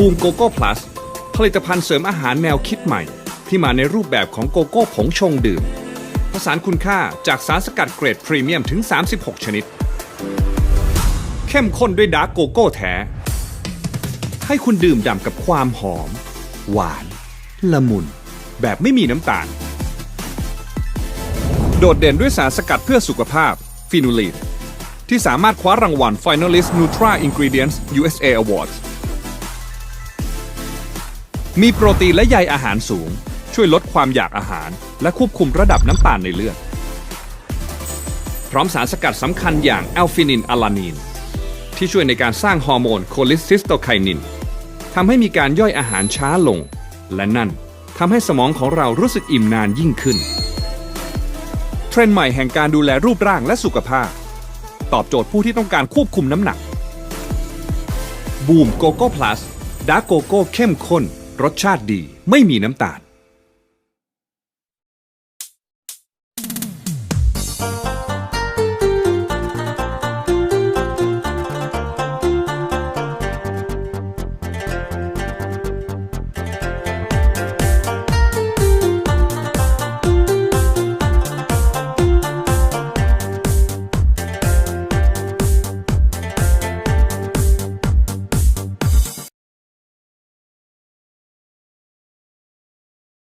บูมโกโก้พลัสผลิตภัณฑ์เสริมอาหารแนวคิดใหม่ที่มาในรูปแบบของโกโก้ผงชงดื่มผสานคุณค่าจากสารสกัดเกรดพรีเมียมถึง36ชนิดเข้มข้นด้วยดาร์กโกโก้แท้ให้คุณดื่มด่ำกับความหอมหวานละมุนแบบไม่มีน้ำตาลโดดเด่นด้วยสารสกัดเพื่อสุขภาพฟีนูลีนที่สามารถคว้ารางวัล Finalist Nutra Ingredients USA Awards มีโปรตีนและใยอาหารสูงช่วยลดความอยากอาหารและควบคุมระดับน้ำตาลในเลือดพร้อมสารสกัดสำคัญอย่างแอลฟินินอะลานีนที่ช่วยในการสร้างฮอร์โมนโคลิซิสโตไคนินทำให้มีการย่อยอาหารช้าลงและนั่นทำให้สมองของเรารู้สึกอิ่มนานยิ่งขึ้นเทรนด์ใหม่แห่งการดูแลรูปร่างและสุขภาพตอบโจทย์ผู้ที่ต้องการควบคุมน้ำหนักบูมโกโก้พลัสดาร์กโกโก้เข้มข้นรสชาติดีไม่มีน้ำตาล